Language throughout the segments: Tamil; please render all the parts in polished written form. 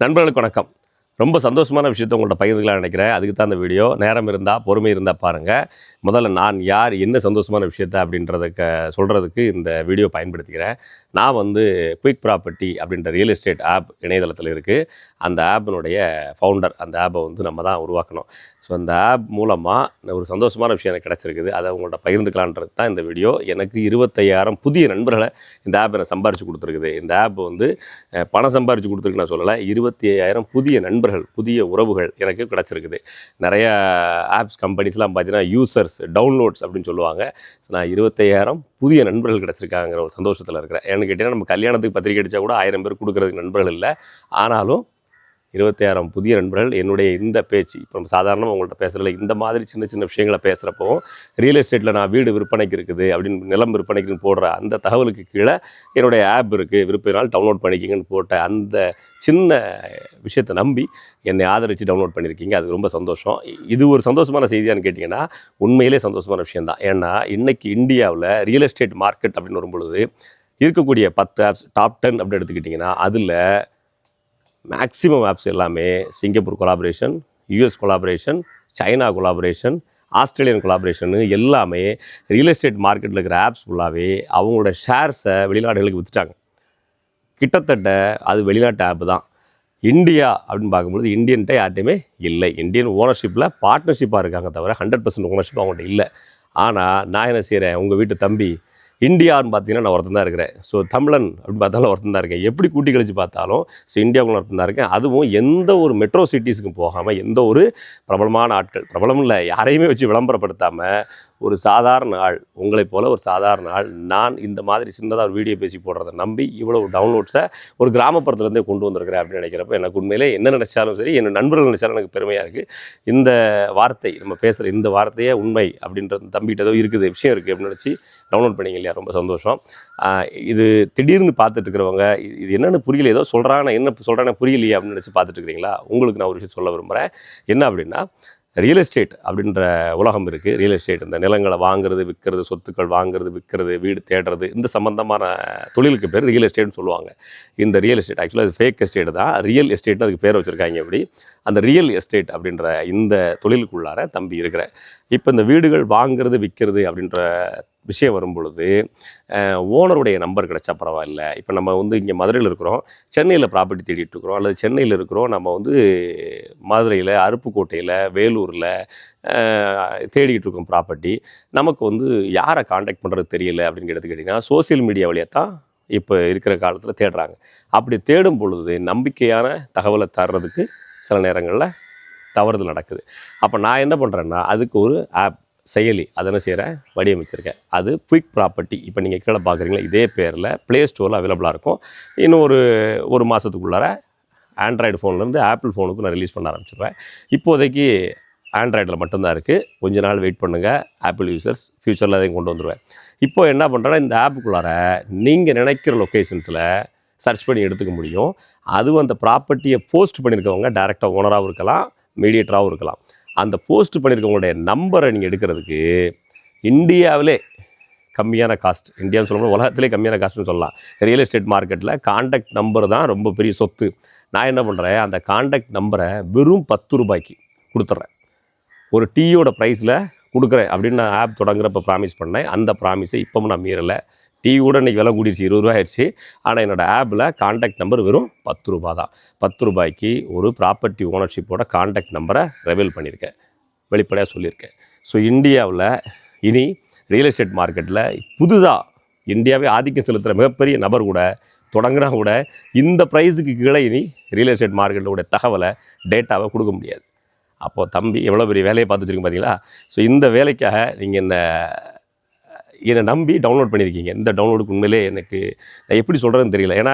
நண்பர்களுக்கு வணக்கம். ரொம்ப சந்தோஷமான விஷயத்தை உங்கள்ட்ட பகிர்ந்துக்கலாம்னு நினைக்கிறேன். அதுக்கு தான் இந்த வீடியோ. நேரம் இருந்தால், பொறுமை இருந்தால் பாருங்கள். முதல்ல நான் யார், என்ன சந்தோஷமான விஷயத்த அப்படின்றத சொல்கிறதுக்கு இந்த வீடியோ பயன்படுத்திக்கிறேன். நான் குயிக் ப்ராப்பர்ட்டி அப்படின்ற ரியல் எஸ்டேட் ஆப் இணையதளத்தில் இருக்குது. அந்த ஆப்பினுடைய ஃபவுண்டர். அந்த ஆப்பை நம்ம தான் உருவாக்கணும். ஸோ அந்த ஆப் மூலமாக ஒரு சந்தோஷமான விஷயம் எனக்கு கிடச்சிருக்குது. அதை உங்கள்கிட்ட பகிர்ந்துக்கலான்றது தான் இந்த வீடியோ. எனக்கு 25,000 புதிய நண்பர்களை இந்த ஆப் எனக்கு சம்பாரித்து கொடுத்துருக்குது. இந்த ஆப் பணம் சம்பாரித்து கொடுத்துருக்கு நான் சொல்லலை. 25,000 புதிய நண்பர்கள், புதிய உறவுகள் எனக்கு கிடச்சிருக்குது. நிறையா ஆப்ஸ் கம்பெனிஸ்லாம் பார்த்தீங்கன்னா யூசர்ஸ், டவுன்லோட்ஸ் அப்படின்னு சொல்லுவாங்க. ஸோ நான் 25,000 புதிய நண்பர்கள் கிடச்சிருக்காங்கிற ஒரு சந்தோஷத்தில் இருக்கிறேன். ஏன்னு கேட்டிங்கன்னா, நம்ம கல்யாணத்துக்கு பத்திரிக்கை அடித்தா கூட 1000 பேர் கொடுக்குறதுக்கு நண்பர்கள் இல்லை. ஆனாலும் 25,000 புதிய நண்பர்கள் என்னுடைய இந்த பேச்சு. இப்போ நம்ம சாதாரணமாக உங்கள்கிட்ட பேசுகிறதில்ல, இந்த மாதிரி சின்ன சின்ன விஷயங்களை பேசுகிறப்போ ரியல் எஸ்டேட்டில் நான் வீடு விற்பனைக்கு இருக்குது அப்படின்னு, நிலம் விற்பனைக்குன்னு போடுற அந்த தகவலுக்கு கீழே என்னுடைய ஆப் இருக்குது, விருப்பினால் டவுன்லோட் பண்ணிக்கிங்கன்னு போட்ட அந்த சின்ன விஷயத்தை நம்பி என்னை ஆதரித்து டவுன்லோட் பண்ணியிருக்கீங்க. அது ரொம்ப சந்தோஷம். இது ஒரு சந்தோஷமான செய்தியான்னு கேட்டிங்கன்னா, உண்மையிலே சந்தோஷமான விஷயந்தான். ஏன்னா இன்றைக்கி இந்தியாவில் ரியல் எஸ்டேட் மார்க்கெட் அப்படின்னு வரும்பொழுது இருக்கக்கூடிய 10 ஆப்ஸ், டாப் 10 அப்படின்னு எடுத்துக்கிட்டிங்கன்னா, அதில் மேக்ஸிமம் ஆப்ஸ் எல்லாமே Singapore collaboration, US collaboration, China collaboration, Australian கொலாபரேஷனு எல்லாமே ரியல் எஸ்டேட் மார்க்கெட்டில் இருக்கிற ஆப்ஸ் ஃபுல்லாகவே அவங்களோட ஷேர்ஸை வெளிநாடுகளுக்கு விற்றுட்டாங்க. கிட்டத்தட்ட அது வெளிநாட்டு ஆப் தான். இந்தியா அப்படின்னு பார்க்கும்போது இந்தியன்கிட்ட யார்ட்டையுமே இல்லை. இந்தியன் ஓனர்ஷிப்பில் பார்ட்னர்ஷிப்பாக இருக்காங்க தவிர 100% ஓனர்ஷிப் அவங்கள்ட்ட இல்லை. ஆனால் நான் என்ன செய்கிறேன், உங்கள் வீட்டு தம்பி இந்தியான்னு பார்த்தீங்கன்னா நான் ஒருத்தன் தான் இருக்கிறேன். ஸோ தமிழன் அப்படின்னு பார்த்தாலும் ஒருத்தன் தான் இருக்கேன். எப்படி கூட்டி கழிச்சு பார்த்தாலும் ஸோ இந்தியாவுக்குள்ள ஒருத்தன் தான் இருக்கேன். அதுவும் எந்த ஒரு மெட்ரோ சிட்டிஸுக்கும் போகாமல், எந்த ஒரு பிரபலமான ஆட்கள், பிரபலம் இல்லை யாரையுமே வச்சு விளம்பரப்படுத்தாமல், ஒரு சாதாரண ஆள், உங்களைப் போல் ஒரு சாதாரண ஆள், நான் இந்த மாதிரி சின்னதாக ஒரு வீடியோ பேசி போடுறதை நம்பி இவ்வளவு டவுன்லோட்ஸை ஒரு கிராமப்புறத்துலேருந்தே கொண்டு வந்திருக்கிறேன் அப்படின்னு நினைக்கிறப்ப எனக்கு உண்மையிலே என்ன நினச்சாலும் சரி, என் நண்பர்கள் நினச்சாலும் எனக்கு பெருமையாக இருக்குது. இந்த வார்த்தை, நம்ம பேசுகிற இந்த வார்த்தையே உண்மை அப்படின்றது தம்பிகிட்ட ஏதோ இருக்குது, விஷயம் இருக்குது அப்படின்னு நினச்சி டவுன்லோட் பண்ணிங்க இல்லையா, ரொம்ப சந்தோஷம். இது திடீர்னு பார்த்துட்டு இருக்கிறவங்க இது என்னென்னு புரியல, ஏதோ சொல்கிறாங்க, என்ன சொல்கிறாங்க புரியலையே அப்படின்னு நினச்சி பார்த்துட்டு இருக்கிறீங்களா, உங்களுக்கு நான் ஒரு விஷயம் சொல்ல விரும்புகிறேன். என்ன அப்படின்னா, ரியல் எஸ்டேட் அப்படின்ற உலகம் இருக்குது. ரியல் எஸ்டேட் இந்த நிலங்களை வாங்குறது, விற்கிறது, சொத்துக்கள் வாங்குறது, விற்கிறது, வீடு தேடுறது, இந்த சம்மந்தமான தொழிலுக்கு பேர் ரியல் எஸ்டேட்னு சொல்லுவாங்க. இந்த ரியல் எஸ்டேட் ஆக்சுவலாக அது ஃபேக் எஸ்டேட் தான். ரியல் எஸ்டேட்னு அதுக்கு பேர் வச்சுருக்காங்க. எப்படி அந்த ரியல் எஸ்டேட் அப்படின்ற இந்த தொழிலுக்குள்ளார தம்பி இருக்கிறேன். இப்போ இந்த வீடுகள் வாங்குறது, விற்கிறது அப்படின்ற விஷயம் வரும் பொழுது ஓனருடைய நம்பர் கிடச்சா பரவாயில்ல. இப்போ நம்ம இங்கே மதுரையில் இருக்கிறோம், சென்னையில் ப்ராப்பர்ட்டி தேடிட்டு இருக்கிறோம், அல்லது சென்னையில் இருக்கிறோம், நம்ம மதுரையில், அருப்புக்கோட்டையில், வேலூரில் தேடிக்கிட்டு இருக்கோம் ப்ராப்பர்ட்டி. நமக்கு யாரை காண்டாக்ட் பண்ணுறது தெரியல அப்படின்னு எடுத்துக்கிட்டிங்கன்னா, சோசியல் மீடியா வழியாக தான் இப்போ இருக்கிற காலத்தில் தேடுறாங்க. அப்படி தேடும் பொழுது நம்பிக்கையான தகவலை தர்றதுக்கு சில நேரங்களில் தவறுதல் நடக்குது. அப்போ நான் என்ன பண்ணுறேன்னா, அதுக்கு ஒரு ஆப், செயலி அதை என்ன செய்கிறேன், வடிவமைச்சிருக்கேன். அது குயிக் ப்ராப்பர்ட்டி. இப்போ நீங்கள் கீழே பார்க்குறீங்களா, இதே பேரில் ப்ளே ஸ்டோரில் அவைலபிளாக இருக்கும். இன்னும் ஒரு மாதத்துக்குள்ளார ஆண்ட்ராய்டு ஃபோன்லேருந்து ஆப்பிள் ஃபோனுக்கு நான் ரிலீஸ் பண்ண ஆரம்பிச்சிடுவேன். இப்போதைக்கு ஆண்ட்ராய்டில் மட்டும்தான் இருக்குது. கொஞ்ச நாள் வெயிட் பண்ணுங்கள் ஆப்பிள் யூசர்ஸ், ஃப்யூச்சரில் அதையும் கொண்டு வந்துடுவேன். இப்போது என்ன பண்ணுறேன்னா, இந்த ஆப்புக்குள்ளார நீங்கள் நினைக்கிற லொக்கேஷன்ஸில் சர்ச் பண்ணி எடுத்துக்க முடியும். அதுவும் அந்த ப்ராப்பர்ட்டியை போஸ்ட் பண்ணியிருக்கவங்க டைரெக்டாக ஓனராகவும் இருக்கலாம், மீடியேட்டராகவும் இருக்கலாம். அந்த போஸ்ட் பண்ணியிருக்கவங்களுடைய நம்பரை நீங்கள் எடுக்கிறதுக்கு இந்தியாவிலே கம்மியான காஸ்ட், இந்தியான்னு சொல்லும்போது உலகத்திலே கம்மியான காஸ்ட்னு சொல்லலாம். ரியல் எஸ்டேட் மார்க்கெட்டில் காண்டாக்ட் நம்பர் தான் ரொம்ப பெரிய சொத்து. நான் என்ன பண்ணுறேன், அந்த காண்டாக்ட் நம்பரை வெறும் 10 ரூபாய்க்கு கொடுத்துட்றேன். ஒரு டீயோட ப்ரைஸில் கொடுக்குறேன் அப்படின்னு நான் ஆப் தொடங்குறப்ப ப்ராமிஸ் பண்ணேன். அந்த ப்ராமிஸை இப்போவும் நான் மீறலை. டீ கூட இன்றைக்கி விலை கூடிடுச்சு, 20 ரூபா ஆயிடுச்சு. ஆனால் என்னோடய ஆப்பில் காண்டாக்ட் நம்பர் வெறும் 10 ரூபா தான். 10 ரூபாய்க்கு ஒரு ப்ராப்பர்ட்டி ஓனர்ஷிப்போட காண்டாக்ட் நம்பரை ரெவீல் பண்ணியிருக்கேன், வெளிப்படையாக சொல்லியிருக்கேன். ஸோ இந்தியாவில் இனி ரியல் எஸ்டேட் மார்க்கெட்டில் புதுதாக இந்தியாவே ஆதிக்கம் செலுத்துகிற மிகப்பெரிய நபர் கூட தொடங்குனா கூட இந்த ப்ரைஸுக்கு கீழே இனி ரியல் எஸ்டேட் மார்க்கெட்டோடைய தகவலை, டேட்டாவை கொடுக்க முடியாது. அப்போது தம்பி எவ்வளோ பெரிய வேலையை பார்த்து வச்சுருக்கீங்க பார்த்தீங்களா. ஸோ இந்த வேலைக்காக நீங்கள் என்னை நம்பி டவுன்லோட் பண்ணியிருக்கீங்க. இந்த டவுன்லோடுக்கு உண்மையிலே எனக்கு நான் எப்படி சொல்கிறதுன்னு தெரியல. ஏன்னா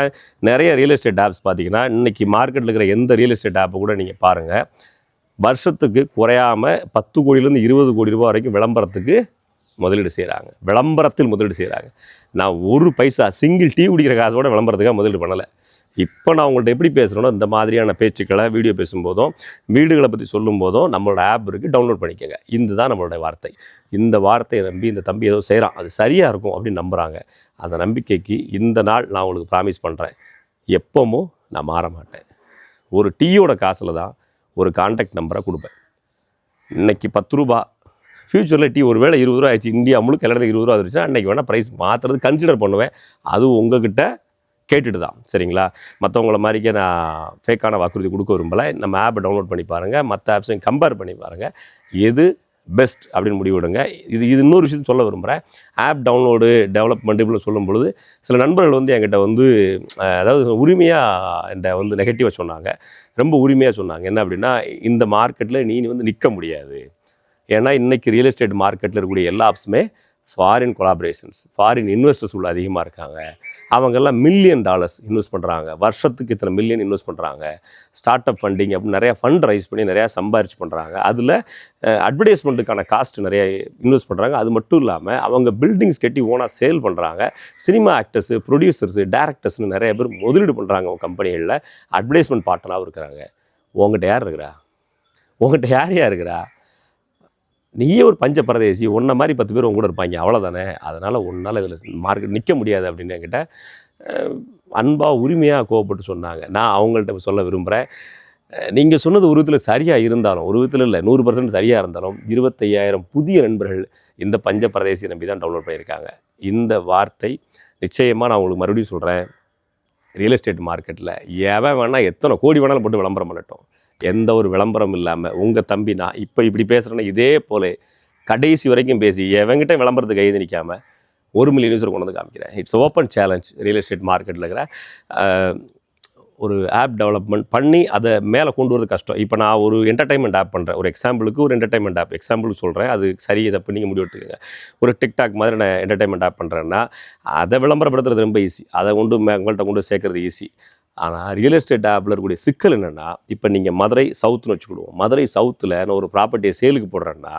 நிறைய ரியல் எஸ்டேட் ஆப்ஸ் பார்த்தீங்கன்னா, இன்றைக்கி மார்க்கெட்டில் இருக்கிற எந்த ரியல் எஸ்டேட் ஆப்பை கூட நீங்கள் பாருங்கள், வருஷத்துக்கு குறையாமல் 10 கோடியிலேருந்து 20 கோடி ரூபா வரைக்கும் விளம்பரத்துக்கு முதலீடு செய்கிறாங்க. விளம்பரத்தில் முதலீடு செய்கிறாங்க. நான் ஒரு பைசா சிங்கிள் டீ குடிக்கிற காசோட விளம்பரத்துக்காக முதலீடு பண்ணலை. இப்போ நான் உங்கள்கிட்ட எப்படி பேசுகிறேனோ இந்த மாதிரியான பேச்சுக்களை வீடியோ பேசும்போதும், வீடுகளை பற்றி சொல்லும்போதும் நம்மளோட ஆப் இருக்குது, டவுன்லோட் பண்ணிக்கோங்க. இதுதான் நம்மளுடைய வார்த்தை. இந்த வார்த்தையை நம்பி இந்த தம்பி ஏதோ செய்கிறான், அது சரியாக இருக்கும் அப்படின்னு நம்புகிறாங்க. அந்த நம்பிக்கைக்கு இந்த நாள் நான் உங்களுக்கு ப்ராமிஸ் பண்ணுறேன், எப்பவும் நான் மாற மாட்டேன். ஒரு டீயோட காசில் தான் ஒரு கான்டாக்ட் நம்பரை கொடுப்பேன். இன்றைக்கி 10 ரூபா, ஃப்யூச்சரில் டீ ஒரு வேளை 20 ரூபா ஆயிடுச்சு, இந்தியா முழுக்க எல்லா இடத்துக்கு 20 ரூபா வந்துருச்சுன்னா அன்றைக்கி வேணால் ப்ரைஸ் மாற்றுறது கன்சிடர் பண்ணுவேன். அதுவும் உங்ககிட்ட கேட்டுட்டு தான், சரிங்களா? மற்றவங்கள மாதிரிக்கே நான் ஃபேக்கான வாக்குறுதி கொடுக்க விரும்பலை. நம்ம ஆப்பை டவுன்லோட் பண்ணி பாருங்கள், மற்ற ஆப்ஸையும் கம்பேர் பண்ணி பாருங்கள், எது பெஸ்ட் அப்படின்னு முடிவிடுங்க. இது இன்னொரு விஷயத்தை சொல்ல விரும்புகிறேன். ஆப் டவுன்லோடு டெவலப்மெண்ட் இப்படி சொல்லும் பொழுது சில நண்பர்கள் வந்து என்கிட்ட வந்து அதாவது உரிமையாக என்கிட்ட வந்து நெகட்டிவாக சொன்னாங்க. ரொம்ப உரிமையாக சொன்னாங்க. என்ன அப்படின்னா, இந்த மார்க்கெட்டில் நீ வந்து நிற்க முடியாது. ஏன்னா இன்றைக்கி ரியல் எஸ்டேட் மார்க்கெட்டில் இருக்கக்கூடிய எல்லா ஆப்ஸுமே ஃபாரின் கொலாபரேஷன்ஸ், ஃபாரின் இன்வெஸ்டர்ஸ் உள்ள அதிகமாக இருக்காங்க. அவங்கெல்லாம் $1 மில்லியன் இன்வெஸ்ட் பண்ணுறாங்க, வருஷத்துக்கு இத்தனை மில்லியன் இன்வெஸ்ட் பண்ணுறாங்க. ஸ்டார்ட் அப் ஃபண்டிங் அப்படின்னு நிறையா ஃபண்ட் ரைஸ் பண்ணி நிறையா சம்பாரிச்சு பண்ணுறாங்க. அதில் அட்வர்டைஸ்மெண்ட்டுக்கான காஸ்ட் நிறைய இன்வெஸ்ட் பண்ணுறாங்க. அது மட்டும் இல்லாமல் அவங்க பில்டிங்ஸ் கட்டி ஓனாக சேல் பண்ணுறாங்க. சினிமா ஆக்டர்ஸு, ப்ரொடியூசர்ஸு, டேரக்டர்ஸ்னு நிறைய பேர் முதலீடு பண்ணுறாங்க. அவங்க கம்பெனிகளில் அட்வர்டைஸ்மெண்ட் பார்ட்னராகவும் இருக்கிறாங்க. உங்கள்கிட்ட யார் இருக்கிறா? உங்கள்கிட்ட யார் இருக்கிறா? நீயே ஒரு பஞ்ச பரதேசி, உன்ன மாதிரி 10 பேர் உங்க கூட இருப்பாங்க, அவ்வளோதானே. அதனால் உன்னால் இதில் மார்க்கெட் நிற்க முடியாது அப்படின்னு என்கிட்ட அன்பாக உரிமையாக கோவப்பட்டு சொன்னாங்க. நான் அவங்கள்ட்ட சொல்ல விரும்புகிறேன், நீங்கள் சொன்னது ஒரு விதத்தில் சரியாக இருந்தாலும், ஒரு விதத்தில் இல்லை 100% சரியாக இருந்தாலும் 25,000 புதிய நண்பர்கள் இந்த பஞ்ச பரதேசியை நம்பி தான் டவுன்லோட் பண்ணியிருக்காங்க. இந்த வார்த்தை நிச்சயமாக நான் உங்களுக்கு மறுபடியும் சொல்கிறேன், ரியல் எஸ்டேட் மார்க்கெட்டில் எவன் வேணால் எத்தனை கோடி வேணாலும் போட்டு விளம்பரம் பண்ணட்டும், எந்த ஒரு விளம்பரம் இல்லாமல் உங்கள் தம்பி நான் இப்போ இப்படி பேசுகிறேன்னா இதே போல் கடைசி வரைக்கும் பேசி எவங்கிட்ட விளம்பரத்துக்கு கைது நிற்காமல் 1 மில்லியன் யூஸர் கொண்டு வந்து காமிக்கிறேன். It's open challenge. Real estate மார்க்கெட்டில் இருக்கிற ஒரு ஆப் டெவலப்மெண்ட் பண்ணி அதை மேலே கொண்டு வரது கஷ்டம். இப்போ நான் ஒரு என்டர்டைன்மெண்ட் ஆப் பண்ணுறேன், ஒரு எக்ஸாம்பிளுக்கு ஒரு என்டர்டைன்மெண்ட் ஆப் எக்ஸாம்பிளுக்கு சொல்கிறேன், அது சரி இதை பண்ணி நீங்கள் முடிவு எடுத்துக்கோங்க. ஒரு டிக்டாக் மாதிரி நான் என்டர்டைன்மெண்ட் ஆப் பண்ணுறேன்னா அதை விளம்பரப்படுத்துறது ரொம்ப ஈஸி, அதை கொண்டு உங்கள்கிட்ட கொண்டு சேர்க்குறது ஈஸி. ஆனால் ரியல் எஸ்டேட் ஆப்பில் இருக்கக்கூடிய சிக்கல் என்னென்னா, இப்போ நீங்கள் மதுரை சவுத்துன்னு வச்சுக்கிடுவோம், மதுரை சவுத்தில் நான் ஒரு ப்ராப்பர்ட்டியை சேலுக்கு போடுறேன்னா,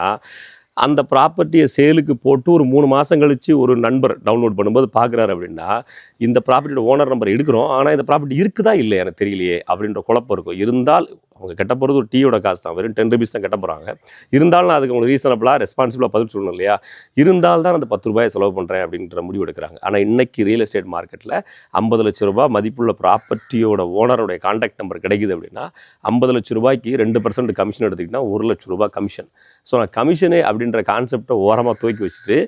அந்த ப்ராப்பர்ட்டியை சேலுக்கு போட்டு ஒரு 3 மாதம் கழித்து ஒரு நண்பர் டவுன்லோட் பண்ணும்போது பார்க்குறாரு அப்படின்னா, இந்த ப்ராப்பர்ட்டியோட ஓனர் நம்பர் எடுக்கிறோம், ஆனால் இந்த ப்ராப்பர்ட்டி இருக்குதா இல்லை எனக்கு தெரியலையே அப்படின்ற குழப்பம் இருக்கும். இருந்தால் அவங்க கட்ட போகிறது ஒரு டீயோட காசு தான், வெறும் 10 ரூபீஸ் தான் கட்ட போகிறாங்க. இருந்தாலும் அதுக்கு உங்களுக்கு ரீசனபிளாக ரெஸ்பான்சிபிளாக பதில் சொல்லணும் இல்லையா? இருந்தால் தான் அந்த 10 ரூபாயை செலவு பண்ணுறேன் அப்படின்ற முடிவு எடுக்கிறாங்க. ஆனால் இன்றைக்கி ரியல் எஸ்டேட் மார்க்கெட்டில் 50 லட்ச ரூபா மதிப்புள்ள ப்ராப்பர்ட்டியோட ஓனருடைய கான்டாக்ட் நம்பர் கிடைக்குது அப்படின்னா 50 லட்ச ரூபாய்க்கு 2% கமிஷன் எடுத்துக்கிட்டால் 1 லட்ச ரூபா கமிஷன். ஸோ நான் கமிஷனு அப்படின்ற கான்செப்டை ஓரமாக தூக்கி வச்சுட்டு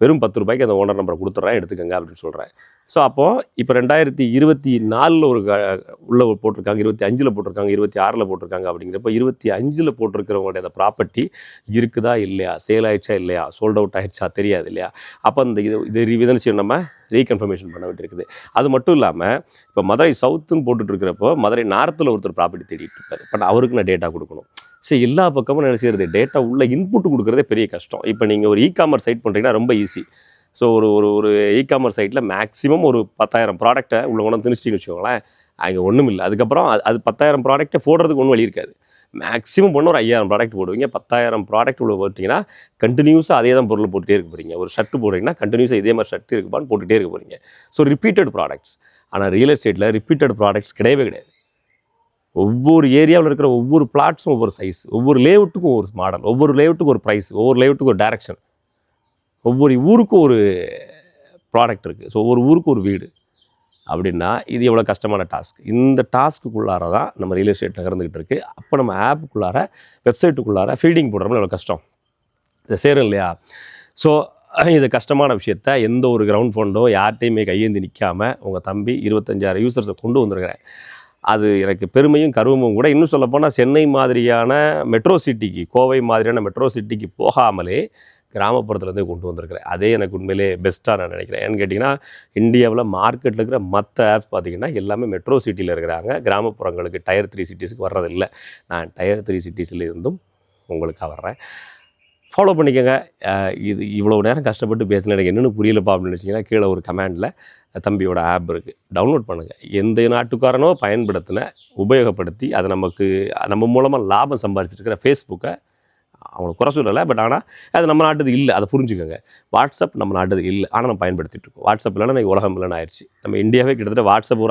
வெறும் 10 ரூபாய்க்கு அந்த ஓனர் நம்பரை கொடுத்துட்றேன், எடுத்துக்கங்க அப்படின்னு சொல்கிறேன். ஸோ அப்போது இப்போ 2024 ஒரு உள்ள போட்டிருக்காங்க, 25 போட்டிருக்காங்க, 26 போட்டிருக்காங்க. அப்படிங்கிறப்ப 25 போட்டிருக்கிறவங்களுடைய அந்த ப்ராப்பர்ட்டி இருக்குதா இல்லையா, சேல் ஆகிடுச்சா இல்லையா, சோல்ட் அவுட் ஆகிடுச்சா தெரியாது இல்லையா? அப்போ அந்த இது நம்ம ரீகன்ஃபர்மேஷன் பண்ண வேண்டியிருக்குது. அது மட்டும் இல்லாமல் இப்போ மதுரை சவுத்துன்னு போட்டுட்ருக்கிறப்போ மதுரை நார்த்தில் ஒருத்தர் ப்ராப்பர்ட்டி தேடிட்டு இருப்பார். பட் அவருக்கு நான் டேட்டா கொடுக்கணும். சரி, எல்லா பக்கமும் என்ன செய்கிறது, டேட்டா உள்ள இன்புட் கொடுக்குறதே பெரிய கஷ்டம். இப்போ நீங்கள் ஒரு இ-காமர்ஸ் சைட் பண்ணுறீங்கன்னா ரொம்ப ஈஸி. ஸோ ஒரு இ-காமர்ஸ் சைட்டில் மேக்ஸிமம் ஒரு 10,000 ப்ராடக்ட்டை உள்ள கொண்டு திணிச்சிட்டின்னு வச்சுக்கோங்களேன், அங்கே ஒன்றும் இல்லை. அதுக்கப்புறம் அது 10,000 ப்ராடக்ட்டை போடுறதுக்கு ஒன்றும் வழி இருக்காது. மேக்ஸிமம் பண்ண ஒரு 5,000 ப்ராடக்ட் போடுவீங்க. 10,000 ப்ராடக்ட் உள்ள போட்டிங்கன்னா கண்டினியூஸாக அதே தான் பொருள் போட்டுகிட்டே இருக்க போகிறீங்க. ஒரு ஷர்ட்டு போடுறீங்கன்னா கண்டினியூஸாக இதே மாதிரி ஷர்ட் இருக்குப்பான்னு போட்டுகிட்டே இருக்க போகிறீங்க. So repeated products. ஆனால் ரியல் எஸ்டேட்டில் ரிப்பீட்டட் ப்ராடக்ட்ஸ் கிடையவே கிடையாது. ஒவ்வொரு ஏரியாவில் இருக்கிற ஒவ்வொரு பிளாட்ஸும் ஒவ்வொரு சைஸ், ஒவ்வொரு லேஅவுட்டுக்கும் ஒரு மாடல், ஒவ்வொரு லேஅவுட்டுக்கும் ஒரு ப்ரைஸ், ஒவ்வொரு லேஅவுட்டுக்கும் ஒரு டைரக்ஷன், ஒவ்வொரு ஊருக்கும் ஒரு ப்ராடக்ட் இருக்குது. ஸோ ஒவ்வொரு ஊருக்கும் ஒரு வீடு அப்படின்னா இது எவ்வளோ கஷ்டமான டாஸ்க். இந்த டாஸ்க்குள்ளார தான் நம்ம ரியல் எஸ்டேட் நகர்ந்துக்கிட்டு இருக்குது. அப்போ நம்ம ஆப்புக்குள்ளார வெப்சைட்டுக்குள்ளார ஃபீல்டிங் போடுறோம்னா எவ்வளோ கஷ்டம், இதை சேரும் இல்லையா? ஸோ இது கஷ்டமான விஷயத்த எந்த ஒரு கிரவுண்ட் ஃபண்டோ யார்கிட்டையுமே கையேந்தி நிற்காமல் உங்கள் தம்பி 25,000 யூசர்ஸை கொண்டு வந்துருக்கிறேன். அது எனக்கு பெருமையும் கருவமும் கூட. இன்னும் சொல்லப்போனால் சென்னை மாதிரியான மெட்ரோ சிட்டிக்கு, கோவை மாதிரியான மெட்ரோ சிட்டிக்கு போகாமலே கிராமப்புறத்துலேருந்தே கொண்டு வந்திருக்கிறேன். அதே எனக்கு உண்மையிலே பெஸ்ட்டாக நான் நினைக்கிறேன். ஏன்னு கேட்டிங்கன்னா, இந்தியாவில் மார்க்கெட்டில் இருக்கிற மற்ற ஆப்ஸ் பார்த்திங்கன்னா எல்லாமே மெட்ரோ சிட்டியில் இருக்கிறாங்க. கிராமப்புறங்களுக்கு டயர் 3 சிட்டிஸுக்கு வர்றதில்லை. நான் டயர் 3 சிட்டிஸில் இருந்தும் உங்களுக்காக வர்றேன். ஃபாலோ பண்ணிக்கோங்க. இது இவ்வளோ நேரம் கஷ்டப்பட்டு பேசின எனக்கு என்னென்னு புரியலப்பா அப்படின்னு நினச்சிங்கன்னா கீழே ஒரு கமெண்டில் தம்பியோட ஆப் இருக்குது, டவுன்லோட் பண்ணுங்கள். எந்த நாட்டுக்காரனோ பயன்படுத்தின உபயோகப்படுத்தி அதை நம்ம மூலமாக லாபம் சம்பாதிச்சிருக்கிற ஃபேஸ்புக்கை அவங்களுக்கு குறை சொல்லலை. பட் ஆனால் அது நம்ம நாட்டுது இல்லை, அதை புரிஞ்சுக்கோங்க. வாட்ஸ்அப் நம்ம நாட்டுது இல்லை, ஆனால் நம்ம பயன்படுத்திட்டு இருக்கோம். வாட்ஸ்அப் இல்லைன்னா உலகம் இல்லைன்னு ஆயிடுச்சு. நம்ம இந்தியாவே கிட்டத்தட்ட வாட்ஸ்அப்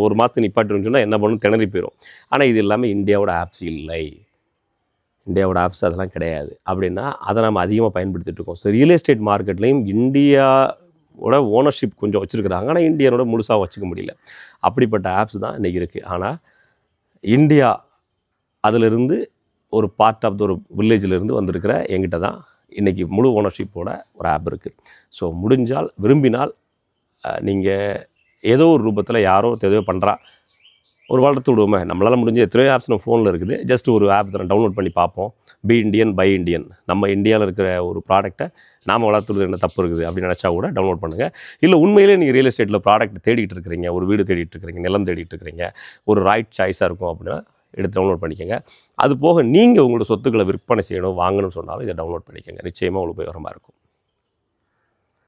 ஒரு மாதத்துக்கு நிப்பாட்டுன்னு சொன்னால் என்ன பண்ணணும் திணறி போயிடும். ஆனால் இது எல்லாமே இந்தியாவோட ஆப்ஸ் இல்லை, இந்தியாவோட ஆப்ஸ் அதெல்லாம் கிடையாது. அப்படின்னா அதை நம்ம அதிகமாக பயன்படுத்திட்டு இருக்கோம். ஸோ ரியல் எஸ்டேட் மார்க்கெட்லேயும் இந்தியாவோட ஓனர்ஷிப் கொஞ்சம் வச்சுருக்குறாங்க, ஆனால் இந்தியனோட முழுசாக வச்சுக்க முடியல. அப்படிப்பட்ட ஆப்ஸ் தான் இன்றைக்கி இருக்குது. ஆனால் இந்தியா அதிலிருந்து ஒரு பார்ட் ஆஃப் ஒரு வில்லேஜிலிருந்து வந்திருக்கிற என்கிட்ட தான் இன்றைக்கி முழு ஓனர்ஷிப்போட ஒரு ஆப் இருக்குது. ஸோ முடிஞ்சால் விரும்பினால் நீங்கள் ஏதோ ஒரு ரூபத்தில் யாரோ எதையோ பண்ணுறா ஒரு வளர்த்து விடுவோமே, நம்மளால் முடிஞ்ச எத்தனையோ ஆப்ஸ் நம்ம ஃபோனில் இருக்குது. ஜஸ்ட் ஒரு ஆப் தான் டவுன்லோட் பண்ணி பார்ப்போம். பி இண்டியன் பை இண்டியன், நம்ம இந்தியாவில் இருக்கிற ஒரு ப்ராடக்ட்டை நாம் வளர்த்துறது என்ன தப்பு இருக்குது அப்படின்னு நினச்சா கூட டவுன்லோட் பண்ணுங்கள். இல்லை உண்மையிலே நீங்கள் ரியல் எஸ்டேட்டில் ப்ராடக்ட் தேடிட்டு இருக்கிறீங்க, ஒரு வீடு தேடிட்டு இருக்கிறீங்க, நிலம் தேடிட்டு இருக்கிறீங்க, ஒரு ரைட் சாய்ஸாக இருக்கும் அப்படின்னா எடுத்து டவுன்லோட் பண்ணிக்கோங்க. அது போக நீங்கள் உங்களோட சொத்துக்களை விற்பனை செய்யணும், வாங்கணும்னு சொன்னாலும் இதை டவுன்லோட் பண்ணிக்கோங்க. நிச்சயமாக உங்களுக்கு உபயோகமாக இருக்கும்.